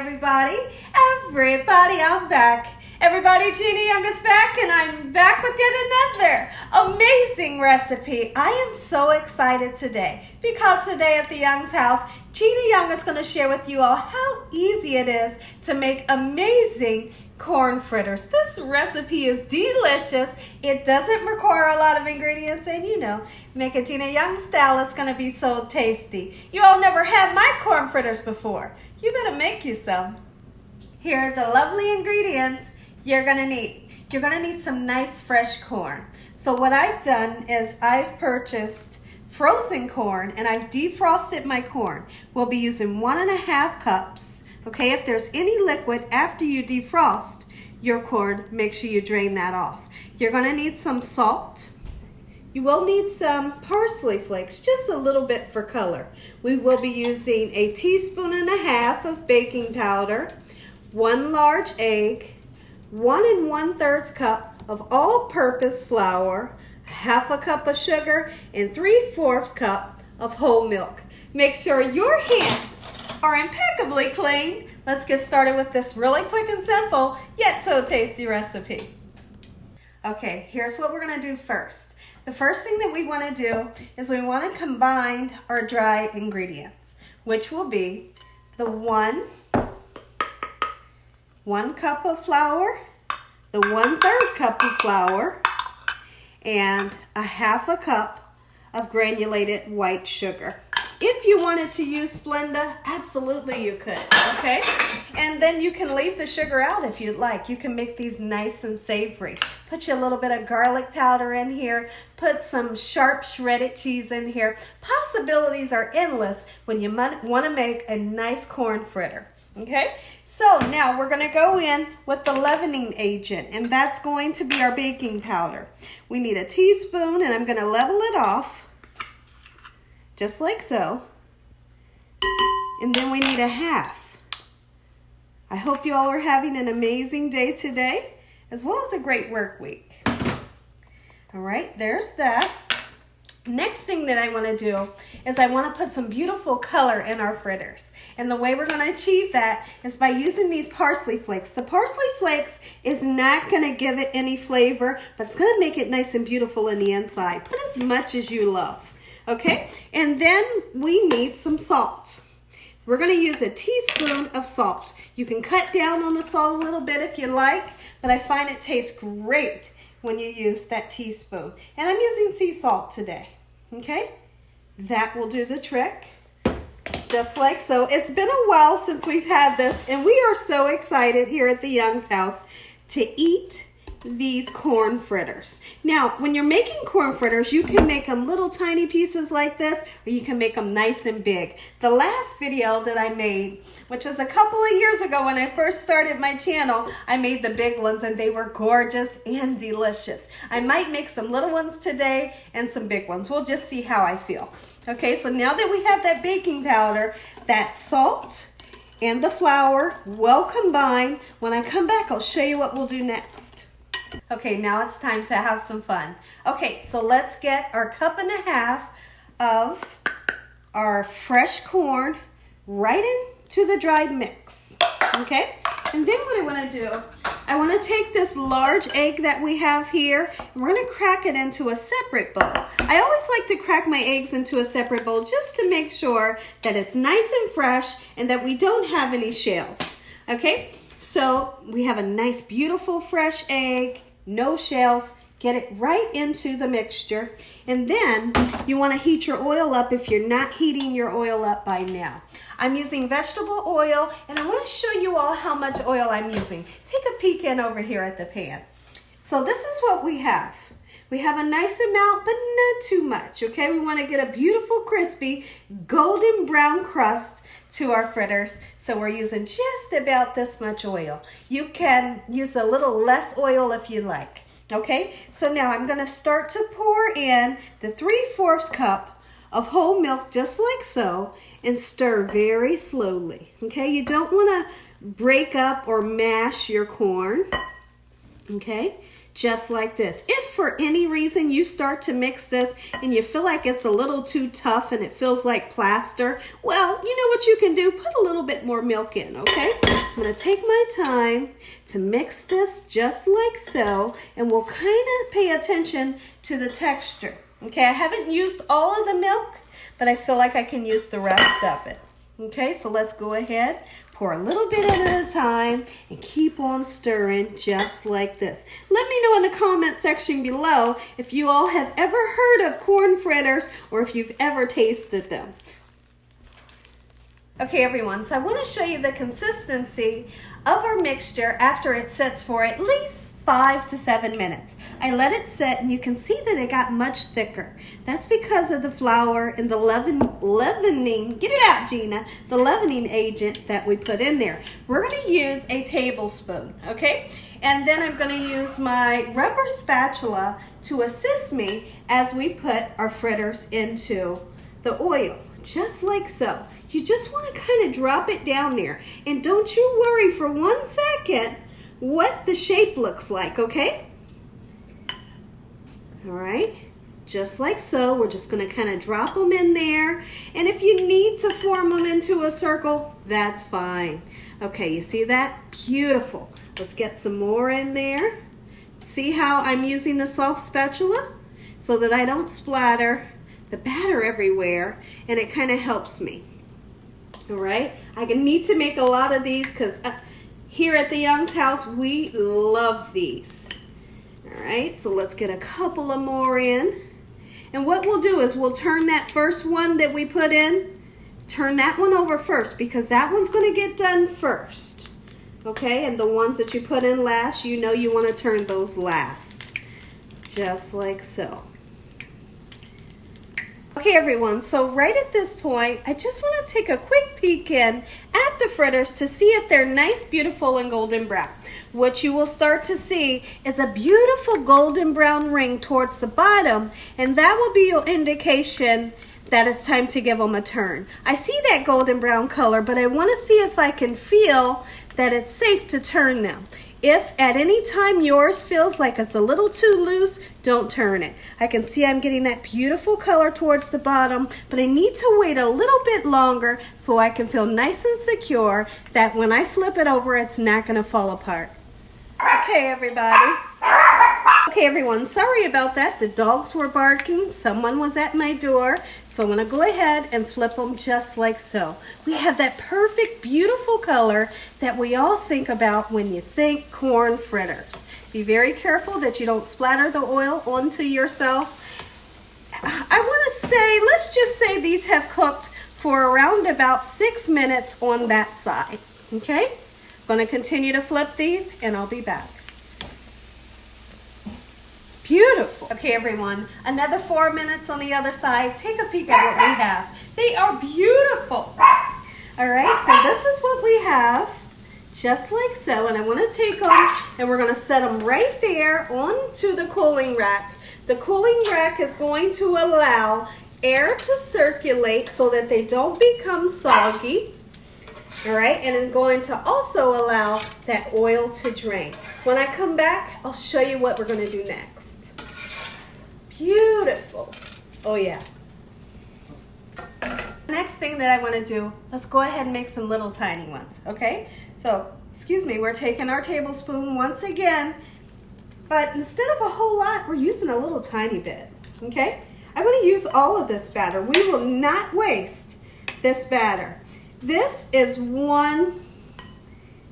everybody. Everybody, I'm back. Everybody, Gina Young is back, and I'm back with yet another amazing recipe. I am so excited today because today at the Young's house, Gina Young is going to share with you all how easy it is to make amazing corn fritters. This recipe is delicious. It doesn't require a lot of ingredients, and make it Gina Young style. It's going to be so tasty. You all never had my corn fritters before. You better make you some. Here are the lovely ingredients you're going to need. You're going to need some nice fresh corn. So what I've done is I've purchased frozen corn and I've defrosted my corn. We'll be using 1.5 cups. Okay, if there's any liquid after you defrost your corn, make sure you drain that off. You're going to need some salt. You will need some parsley flakes, just a little bit for color. We will be using 1.5 teaspoons of baking powder, 1 large egg, 1 1/3 cup of all-purpose flour, 1/2 cup of sugar, and 3/4 cup of whole milk. Make sure your hands are impeccably clean. Let's get started with this really quick and simple, yet so tasty recipe. Okay, here's what we're going to do first. The first thing that we want to do is we want to combine our dry ingredients, which will be the 1 cup of flour, the 1/3 cup of flour, and 1/2 cup of granulated white sugar. If you wanted to use Splenda, absolutely you could, okay? And then you can leave the sugar out if you'd like. You can make these nice and savory. Put you a little bit of garlic powder in here. Put some sharp shredded cheese in here. Possibilities are endless when you want to make a nice corn fritter, okay? So now we're going to go in with the leavening agent, and that's going to be our baking powder. We need 1 teaspoon, and I'm going to level it off. Just like so. And then we need 1/2. I hope you all are having an amazing day today, as well as a great work week. All right, there's that. Next thing that I want to do is I want to put some beautiful color in our fritters. And the way we're going to achieve that is by using these parsley flakes. The parsley flakes is not going to give it any flavor, but it's going to make it nice and beautiful in the inside. Put as much as you love. Okay, and then we need some salt. We're going to use 1 teaspoon of salt. You can cut down on the salt a little bit if you like, but I find it tastes great when you use that teaspoon. And I'm using sea salt today, okay? That will do the trick, just like so. It's been a while since we've had this, and we are so excited here at the Young's house to eat these corn fritters. Now, when you're making corn fritters, you can make them little tiny pieces like this, or you can make them nice and big. The last video that I made, which was a couple of years ago when I first started my channel, I made the big ones and they were gorgeous and delicious. I might make some little ones today and some big ones. We'll just see how I feel. Okay, so now that we have that baking powder, that salt, and the flour well combined, when I come back, I'll show you what we'll do next. Okay, now it's time to have some fun. Okay, so let's get our 1.5 cups of our fresh corn right into the dried mix. Okay, and then what I want to do, I want to take this large egg that we have here, and we're going to crack it into a separate bowl. I always like to crack my eggs into a separate bowl just to make sure that it's nice and fresh and that we don't have any shells. Okay, so we have a nice, beautiful, fresh egg, no shells. Get it right into the mixture. And then you want to heat your oil up if you're not heating your oil up by now. I'm using vegetable oil, and I want to show you all how much oil I'm using. Take a peek in over here at the pan. So this is what we have. We have a nice amount, but not too much, okay? We want to get a beautiful, crispy, golden brown crust to our fritters. So we're using just about this much oil. You can use a little less oil if you like, okay? So now I'm going to start to pour in the 3/4 cup of whole milk, just like so, and stir very slowly, okay? You don't want to break up or mash your corn, okay? Just like this. If if for any reason you start to mix this and you feel like it's a little too tough and it feels like plaster, well, you know what you can do? Put a little bit more milk in, okay? So I'm going to take my time to mix this just like so, and we'll kind of pay attention to the texture. Okay, I haven't used all of the milk, but I feel like I can use the rest of it. Okay, so let's go ahead, pour a little bit at a time, and keep on stirring just like this. Let me know in the comment section below if you all have ever heard of corn fritters or if you've ever tasted them. Okay everyone, so I want to show you the consistency of our mixture after it sits for at least 5 to 7 minutes. I let it sit and you can see that it got much thicker. That's because of the flour and the leavening, get it out Gina, the leavening agent that we put in there. We're going to use a tablespoon, okay? And then I'm going to use my rubber spatula to assist me as we put our fritters into the oil, just like so. You just want to kind of drop it down there. And don't you worry for 1 second what the shape looks like, okay? All right, just like so. We're just going to kind of drop them in there. And if you need to form them into a circle, that's fine. Okay, you see that? Beautiful. Let's get some more in there. See how I'm using the soft spatula so that I don't splatter the batter everywhere, and it kind of helps me. All right, I need to make a lot of these because here at the Young's house, we love these. All right, so let's get a couple of more in. And what we'll do is we'll turn that first one that we put in, turn that one over first because that one's going to get done first. Okay, and the ones that you put in last, you know you want to turn those last. Just like so. Okay everyone, so right at this point, I just want to take a quick peek in at the fritters to see if they're nice, beautiful, and golden brown. What you will start to see is a beautiful golden brown ring towards the bottom, and that will be your indication that it's time to give them a turn. I see that golden brown color, but I want to see if I can feel that it's safe to turn them. If at any time yours feels like it's a little too loose, don't turn it. I can see I'm getting that beautiful color towards the bottom, but I need to wait a little bit longer so I can feel nice and secure that when I flip it over, it's not going to fall apart. Okay, everybody. Okay, everyone, sorry about that. The dogs were barking. Someone was at my door. So I'm going to go ahead and flip them just like so. We have that perfect, beautiful color that we all think about when you think corn fritters. Be very careful that you don't splatter the oil onto yourself. I want to say, let's just say these have cooked for around about 6 minutes on that side. Okay? I'm going to continue to flip these and I'll be back. Beautiful. Okay, everyone, another 4 minutes on the other side. Take a peek at what we have. They are beautiful. All right, so this is what we have, just like so. And I want to take them and we're going to set them right there onto the cooling rack. The cooling rack is going to allow air to circulate so that they don't become soggy. All right, and it's going to also allow that oil to drain. When I come back, I'll show you what we're going to do next. Beautiful. Oh yeah. Next thing that I want to do, let's go ahead and make some little tiny ones, okay? So, excuse me, we're taking our tablespoon once again, but instead of a whole lot, we're using a little tiny bit, okay? I'm going to use all of this batter. We will not waste this batter. This is one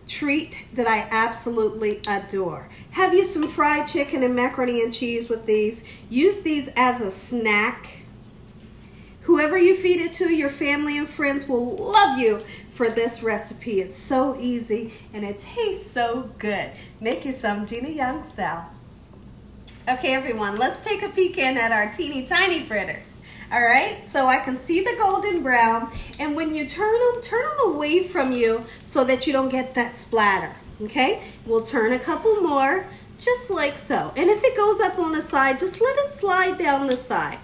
treat that I absolutely adore. Have you some fried chicken and macaroni and cheese with these. Use these as a snack. Whoever you feed it to, your family and friends will love you for this recipe. It's so easy and it tastes so good. Make you some Gina Young style. Okay everyone, let's take a peek in at our teeny tiny fritters. All right, so I can see the golden brown, and when you turn them away from you so that you don't get that splatter, okay? We'll turn a couple more, just like so. And if it goes up on the side, just let it slide down the side.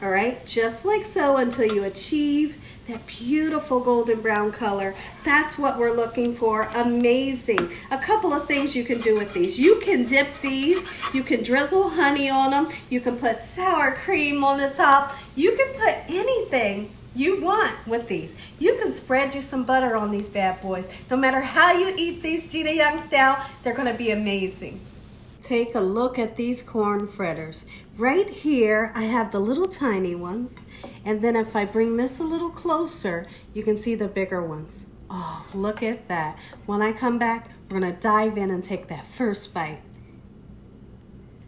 All right, just like so until you achieve that beautiful golden brown color. That's what we're looking for. Amazing. A couple of things you can do with these. You can dip these. You can drizzle honey on them. You can put sour cream on the top. You can put anything you want with these. You can spread you some butter on these bad boys. No matter how you eat these Gina Young style, they're going to be amazing. Take a look at these corn fritters. Right here, I have the little tiny ones. And then if I bring this a little closer, you can see the bigger ones. Oh, look at that. When I come back, we're going to dive in and take that first bite.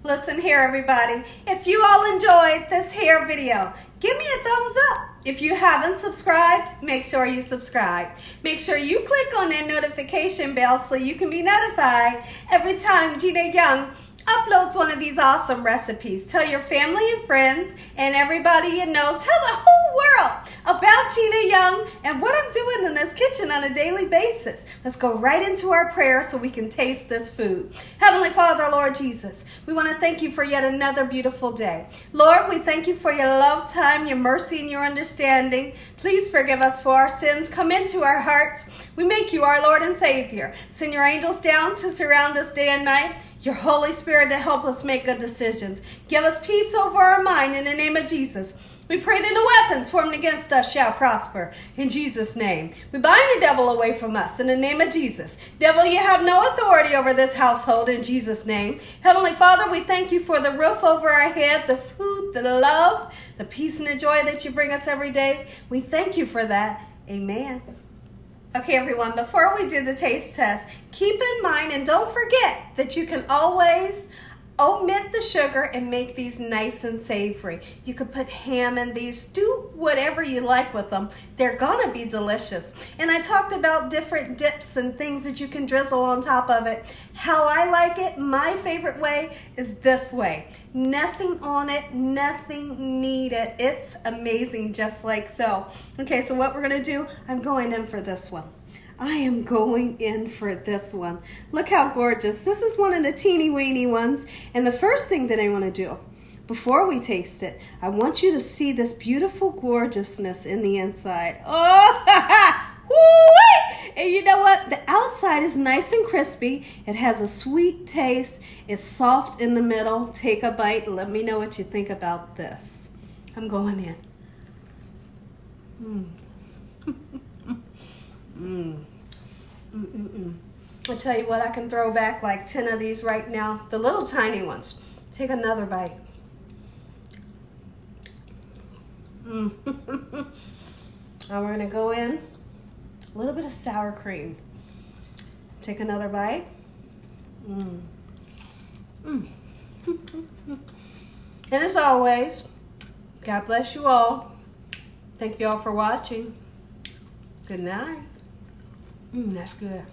Listen here, everybody. If you all enjoyed this here video, give me a thumbs up. If you haven't subscribed, make sure you subscribe. Make sure you click on that notification bell so you can be notified every time Gina Young uploads one of these awesome recipes. Tell your family and friends and everybody you know. Tell the whole world about Gina Young and what I'm doing in this kitchen on a daily basis. Let's go right into our prayer so we can taste this food. Heavenly Father, Lord Jesus, we want to thank you for yet another beautiful day. Lord, we thank you for your love, time, your mercy, and your understanding. Please forgive us for our sins. Come into our hearts. We make you our Lord and Savior. Send your angels down to surround us day and night. Your Holy Spirit to help us make good decisions. Give us peace over our mind in the name of Jesus. We pray that no weapons formed against us shall prosper. In Jesus' name. We bind the devil away from us in the name of Jesus. Devil, you have no authority over this household in Jesus' name. Heavenly Father, we thank you for the roof over our head, the food, the love, the peace and the joy that you bring us every day. We thank you for that. Amen. Okay, everyone, before we do the taste test, keep in mind and don't forget that you can always omit the sugar and make these nice and savory. You could put ham in these. Do whatever you like with them. They're gonna be delicious. And I talked about different dips and things that you can drizzle on top of it. How I like it, my favorite way is this way. Nothing on it, nothing needed. It's amazing just like so. Okay, so what we're gonna do, I'm going in for this one. I am going in for this one. Look how gorgeous. This is one of the teeny weeny ones. And the first thing that I want to do before we taste it, I want you to see this beautiful gorgeousness in the inside. Oh, woo-wee! And you know what? The outside is nice and crispy. It has a sweet taste. It's soft in the middle. Take a bite and let me know what you think about this. I'm going in. I'll tell you what, I can throw back like 10 of these right now. The little tiny ones. Take another bite. Now we're going to go in a little bit of sour cream. Take another bite. And as always, God bless you all. Thank you all for watching. Good night. That's good.